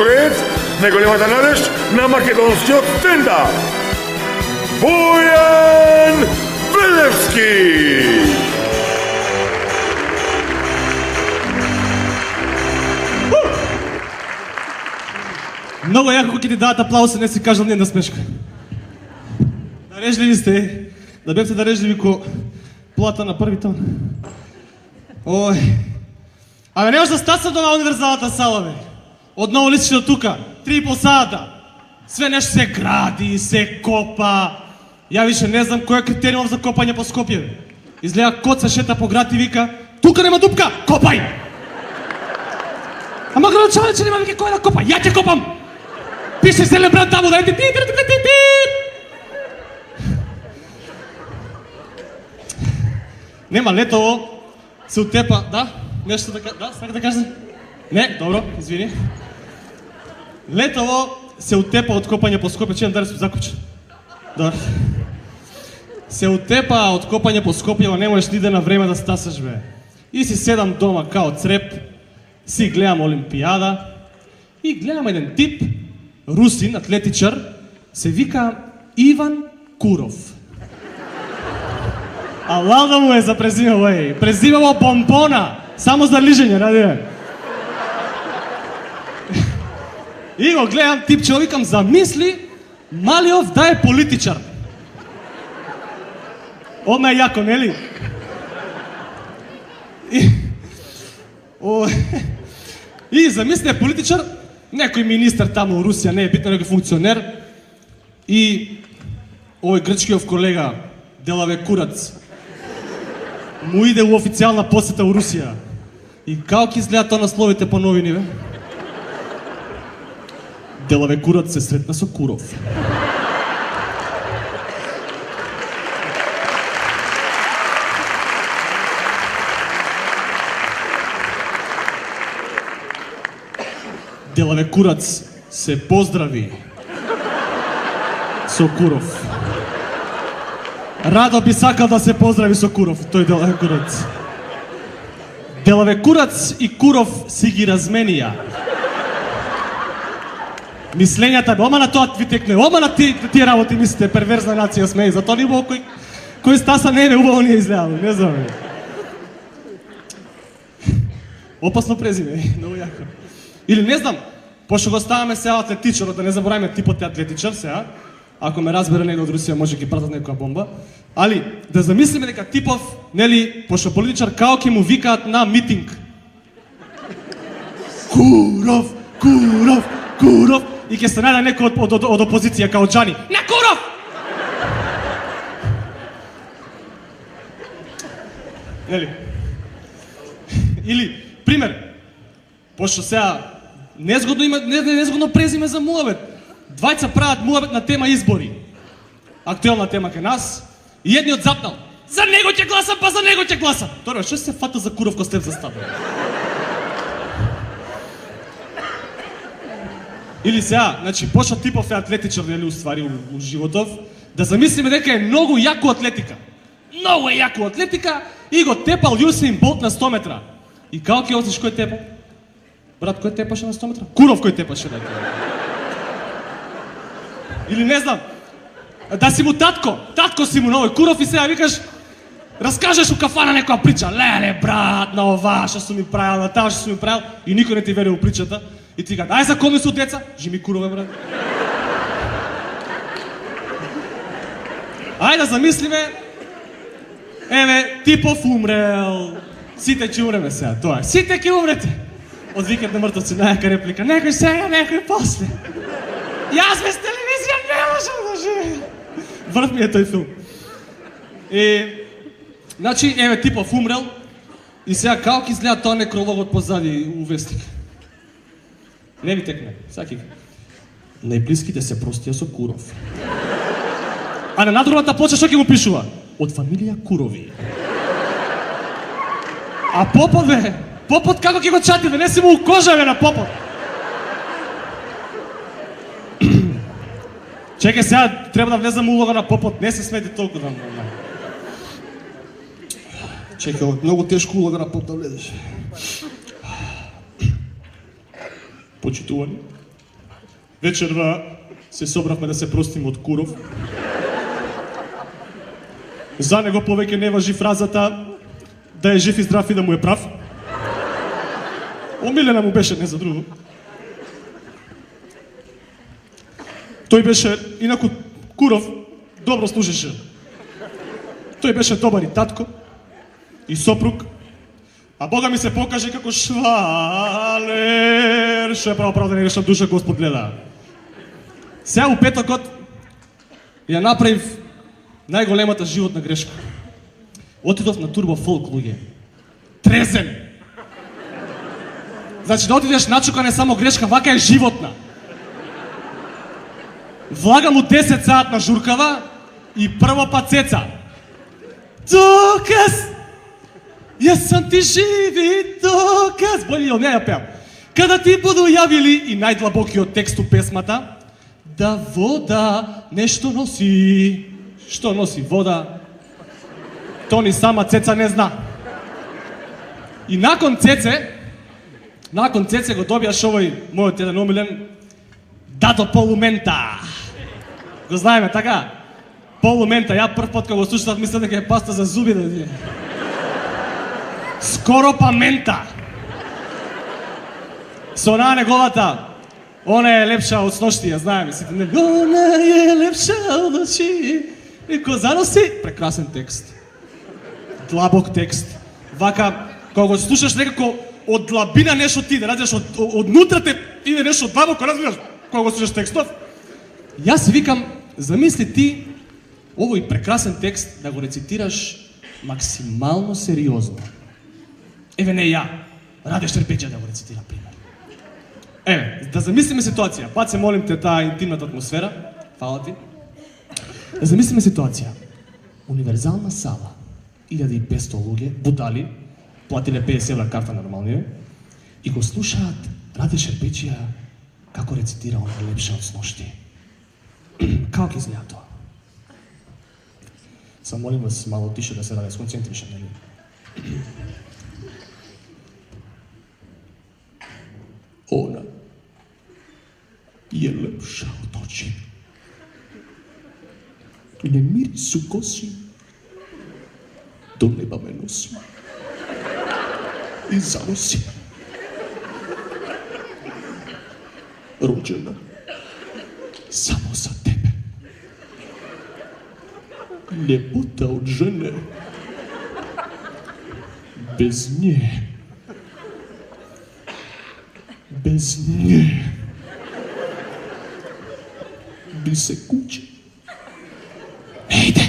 Кореец, неголемата надежд на македонскиот стендап. Бојан Велевски! Много яко ќе ти дадат аплауз, не си кажам не на смешка. Дарежливи сте, да бевте дарежливи ко плата на први тон. Ој. Абе, не може да стаса до на универзалната сала, бе. Одново лисиче до тука, 3,5 сата. Све нешто се гради, се копа. Ја више не знам кој е критериум за копање по Скопје, бе. Изгледа кот се шета по град и вика: тука нема дупка, копај! Ама градочанец нема веќе кој да копа, ја ќе копам! Пише зелен брат таму, да ети ти. Нема, летово се утепа, да? Нешто да сака да кажеш? Не, добро, извини. Летово се утепа од копање по Скопје, чујам дали сум закупчен. Добро. Се утепа од копање по Скопје, но не можеш ни на време да стасаш, бе. И си седам дома као цреп, си гледам Олимпијада и гледам еден тип, русин, атлетичар, се вика Иван Куров. А лалда му е за презимево, еј. Презимево Бомбона, само за лижење, ради. И го гледам типче, викам, замисли Малиов да е политичар. Одма е јако, нели? И замисли е политичар, некој министар таму у Русија, не е битно, некој функционер. И овој грчкиов колега, Делаве Курац, му иде у официјална посета у Русија. И како ќе изгледа тоа насловите по новини, бе? Делаве Курац се сретна со Куров. Делаве Курац се поздрави со Куров. Радо би сакал да се поздрави со Куров, тој Делаве Курац. Делаве Курац и Куров си ги разменија мислењата, ома на тоа ви текне, ома на тие работи мислите, перверзна нација сме, и затоа ни убаво кој стаса не е убаво ние изгледало, не знам. Опасно презиме, многу јако. Или не знам, пошто го ставаме сега атлетичарот, да не забораваме типот е атлетичар сега, ако ме разбере негде од Русија може ќе пратат некоја бомба, али да замислиме дека типов, нели, пошто политичар као ќе му викаат на митинг. Куров, Куров, Куров, и ќе се најде некој од опозиција као Џани. На Куров! Нели? Или, пример, пошто сега незгодно презиме за муабет. Двајца прават муабет на тема избори. Актуелна тема кај нас. И едниот запнал: за него ќе гласам, па за него ќе гласам. Добро, што се фата за Куров кој степ за став? Или сега, значи, пошто типов е атлетичар, нели, уствари у животов, да замислиме дека е многу јако атлетика. Многу е јако атлетика и го тепал Јусейн Болт на 100 метра. И како ќе осиш кој тепал? Брат, кој тепаше на 100 метра? Куров кој тепаше, дека. Или не знам, да си му татко си му на овој Куров и сега викаш, раскажеш у кафана некоја прича, леле брат, на ова што сум ми правил, на таа што сум ми правил, и никој не ти верува причата, и ти кажа, ај за кој су деца, жими Курове брат. Ај да замислиме, еве, типов умрел, сите ќе умреме сега, тоа е, сите ќе умрете. Од викат на мртвци, најака реплика, некој сега, некој после. Јас без телевизија не можам да живеам. Врв ми е тој филм. И, значи, еве, типов умрел, и сега како ќе изгледа тоа некрологот позади у вестник. Не ви текне, саки. Најблиските се простија со Куров. А на надругата плоча што ќе му пишува? Од фамилија Курови. А Попот, бе, Попот како ќе го чати, да не си му у кожаве на Попот. Чекај сега, треба да влезам улога на Попот, не се смети толку да... Чекај, многу тешко улога на Попот да влезеш. Почитувани, Вечерва се собравме да се простиме од Куров. За него повеќе не важи фразата да е жив и здрав и да му е прав. Омилена му беше, не за друго. Тој беше, инаку Куров добро служеше. Тој беше добар и татко, и сопруг, а Бога ми се покаже како швалер, што е право да не грешна душа Господ гледа. Сега у петокот ја направив најголемата животна грешка. Отидов на турбо фолк, луѓе. Трезен. Значи да отидеш начука не само грешка, вака е животна. Влагам у 10 саат на журкава и прво па цеца. Доказ! Јас сам ти живи доказ! Боли не ја пеам. Када ти буду јавили и најдлабокиот текст у песмата, да вода нешто носи. Што носи вода? То ни сама Цеца не зна. И након Цеце го добијаш овој мојот еден омилен Дадо Полумента. Го знаеме, така? Полумента, ја прв пат кога го слушав мислев дека е паста за зуби да дије. Скоро па мента. Со онаа неговата, она е лепша од сношти, ја знаеме сите, не? Она е лепша од ношти. И козаноси, прекрасен текст. Длабок текст. Вака, кога го слушаш некако од длабина нешто ти, да разбираш, од нутра те иде нешто длабоко, разбираш, кога го слушаш текстов. Јас викам, замисли ти овој прекрасен текст да го рецитираш максимално сериозно. Еве не ја, Раде Шербеџа да го рецитира, пример. Еве, да замислиме ситуација. Пат се молим те таа интимната атмосфера. Фала ти. Да замислиме ситуација. Универзална сала, 1500 луѓе, будали, платиле 50 евра карта нормалниот, и го слушаат Раде Шербеџија како рецитира она лепша од сношти. Како ќе изгледа тоа? Само молим вас мало тише да се Раде, сконцентришам, нели? Она е лепша од очи. Не мирису коси, до неба ме носи и заноси. Роđена само за тебе. Лепота од жене, без нje, без nje bi se kuće ne ide.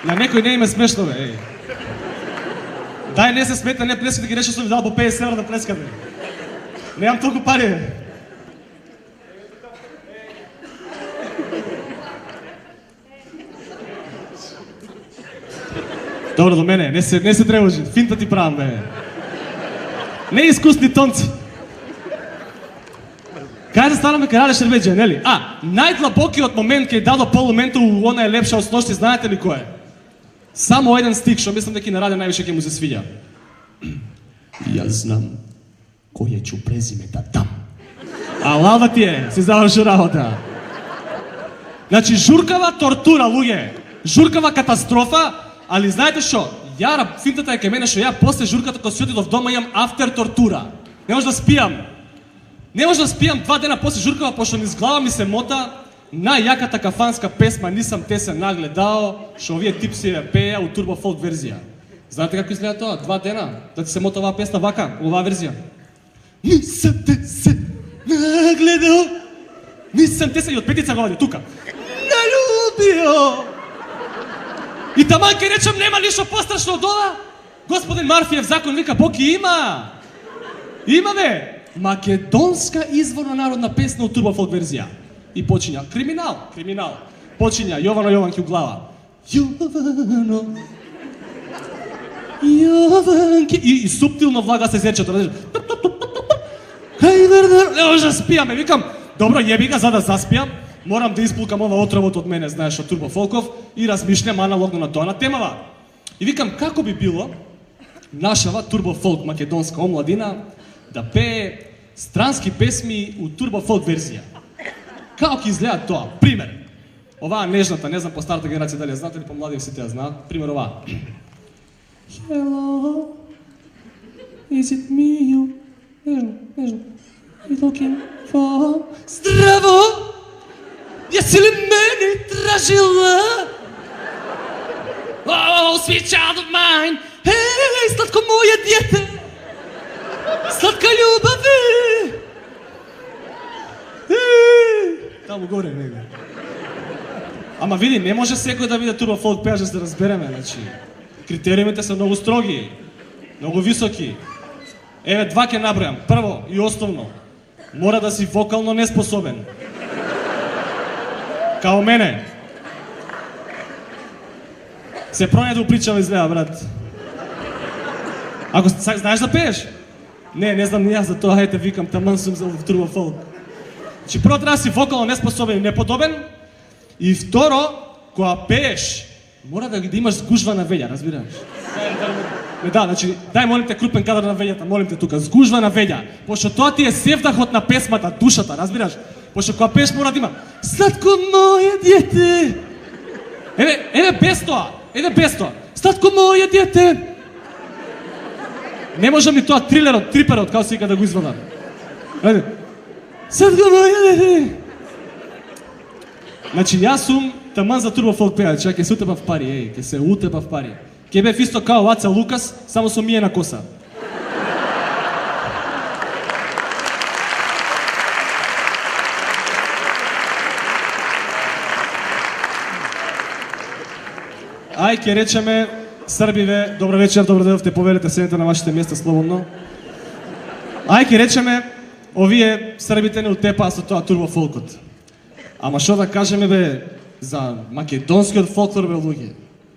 На некој не им е смешно, бе, еј. Дај, не се сметна, не плескате, ги решил сум ви дал по 50 евра да плескате. Немам толку пари, бе. Добро, до мене, не се тревожи, финта ти правам, бе. Неискусни тонци. Кај да станаме кај Раде Шербеџа, нели? Најдлабокиот момент кај Дадо Полумента у она е лепша од сношти, знаете ли кој е? Само еден стих, што мислам дека и на Раде највише ќе му се свиѓа. Јас знам кој ќе презиме да дам. А лава ти е, си заврши работа. Значи, журкава тортура, луѓе. Журкава катастрофа, али знаете што? Финтата е кај мене што ја после журката кога си отидов дома имам афтер тортура. Не може да спијам. Не може да спијам 2 дена после журкава, пошто низ глава ми се мота најјаката кафанска песма "Нисам те се нагледао", што овие типси ја пеја у турбо фолк верзија. Знаете како изгледа тоа? 2 дена да ти се мота оваа песна вака, оваа верзија. Нисам те се нагледао, нисам те се, и од петица го вади тука. Налюбио. И таман ке речам нема ништо пострашно од ова. Господин Марфиев закон вика Бог и има. Има, бе. Македонска изворна народна песна од турбо фолк верзија. И почиња криминал. Почиња Јовано Јованки у глава. Јованки и суптилно влага се зерчето. Не може да спијаме. Викам, добро, јеби га, за да заспијам, морам да испулкам ова отровот од мене, знаеш, од турбо фолков и размишлям аналогно на тоа на темава. И викам, како би било нашава турбофолк македонска омладина да пее странски песми у турбофолк верзија. Како ќе изгледа тоа? Пример. Оваа нежната, не знам по старата генерација дали ја знаат или по млади сите ја знаат. Пример оваа. Hello, is it me you? Нежно. You looking for... Здраво! Јаси ли мене тражила? Oh, sweet child of mine! Hej, slatko moje djete! Slatka ljubavi! Таму горе, нега. Ама види, не може секој да биде турбофолк пејач, да се разбереме, значи. Критериумите се многу строги, многу високи. Еве, два ќе набројам. Прво и основно, мора да си вокално неспособен. Као мене. Се пронето упричава изгледа, брат. Ако знаеш да пееш? Не знам ни јас за тоа, хајте викам, таман сум за турбофолк. Значи, прво треба да си вокално неспособен и неподобен. И второ, кога пееш, мора да имаш згужва на вења, разбираш? Да, значи, дај молим те крупен кадар на вењата, молим те тука, згужва на вења. Пошто тоа ти е севдахот на песмата, душата, разбираш? Пошто кога пееш мора да има сладко моје дете. Еве без тоа. Сладко моје дете. Не можам ли тоа трилерот, триперот, како се вика да го извадам. Ајде. Сладко моје дете. Значи, јас сум таман за турбофолк пејач, ќе се утепав пари, ќе се утепав пари. Ќе бев исто као Ваца Лукас, само со миена коса. Ај, ќе речеме, Србиве, добро вечер, добро дојдовте, повелете, седете на вашите места слободно. Ај, ќе речеме, овие србите не утепаа со тоа турбофолкот. Ама шо да кажеме, бе, за македонскиот фолклор, бе, луѓе?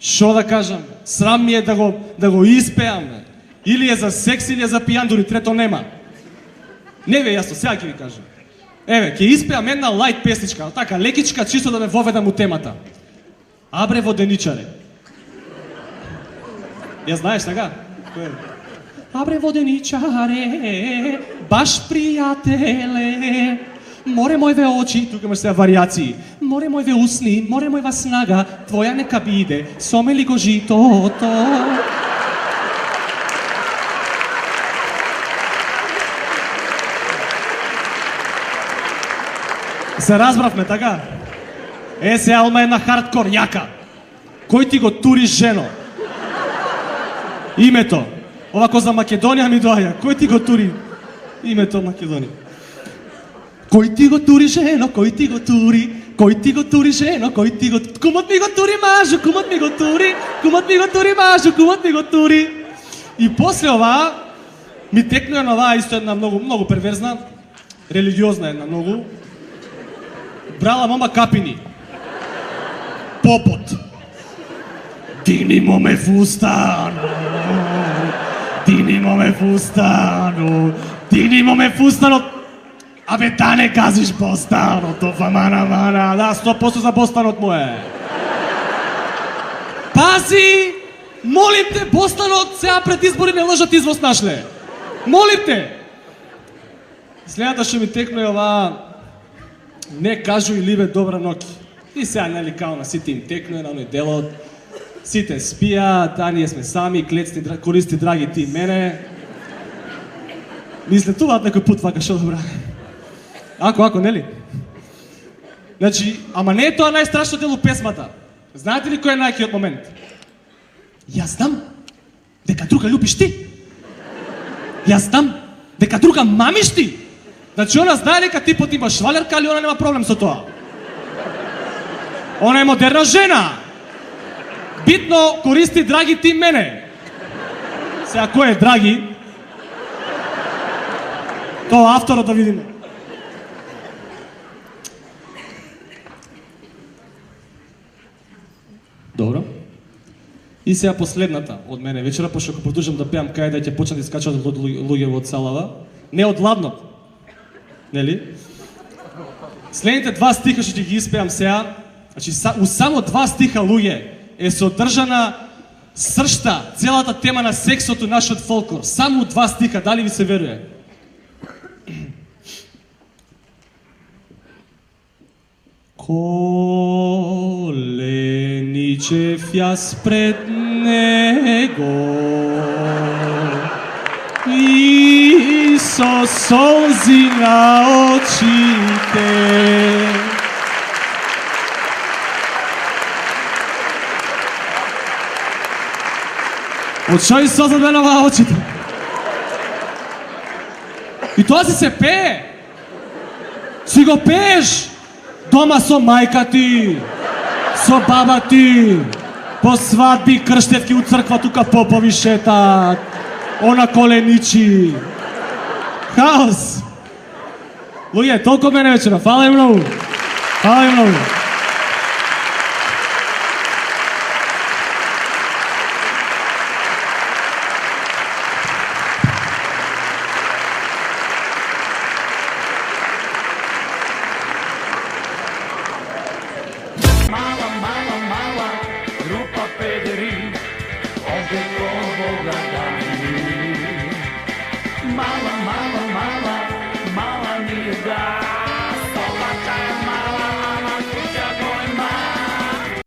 Шо да кажам? Срам ми е да го испеам, бе. Или е за секс, или е за пијан, дури трето нема. Не бе, јасно, сега ќе ви кажам. Еве, ќе испеам една лајт песничка, така, лекичка, чисто да ме воведам у темата. Абре воденичаре. Ја знаеш, така? Абре воденичаре, баш пријателе, море мојве очи, тука имаш сега варијации, море мојве усни, море мојва снага, твоја нека биде, сомели го житото. Се разбравме, така? Се алма една хардкор јака. Кој ти го тури жено? Името. Овако за Македонија ми доаѓа. Кој ти го тури? Името Македонија. Кој ти го тури жено, кој ти го тури? Кој ти го тури жено, кој ти го... Кумот ми го тури мажу, кумот ми го тури, кумот ми го тури мажу, кумот ми го тури. И после оваа ми текнува на оваа исто една многу перверзна, религиозна една многу. Брала мома капини. Попот. Динимо ме фустано. Динимо ме фустано. Динимо ме фустано. Абе, да не газиш бостаното, мана. Да, 100% за бостанот му е. Пази! Молим те, бостанот, сега пред избори не лъжат извоз нашле. Молим те! Следната ще ми текне ова... Не кажу и ливе добра ноки. И сега, нели, као на сите им текне на оној делот. Сите спија, да, ние сме сами, клецни, користи, драги ти мене. Мисле, това некој пут вака, шо добра. Ако, нели? Значи, ама не е тоа најстрашно дел у песмата. Знаете ли кој е најкиот момент? Јас знам дека друга љубиш ти. Јас знам дека друга мамиш ти. Значи, она знае дека ти пот има швалерка, али она нема проблем со тоа. Она е модерна жена. Битно користи драги ти мене. Сега, кој е драги? Тоа авторот да видиме. Добро. И сега последната од мене вечера, пошто ако продолжам да пеам кај да ќе почнат да искачат луѓе од салава. Не од ладно. Нели? Следните два стиха што ќе ги испеам сега, значи у само два стиха, луѓе, е содржана сршта, целата тема на сексото, нашиот фолклор. Само 2 стиха, дали ви се веруе? Коленичев јас пред него и со солзи на очите. Од шо и соза бе на очите? И тоа си се пее. Си го пееш дома со мајка ти, со баба ти, по свадби, крштевки у црква, тука попови шетат, она коленичи. Хаос! Луѓе, толку мене вечера, фала им многу. Фала им многу.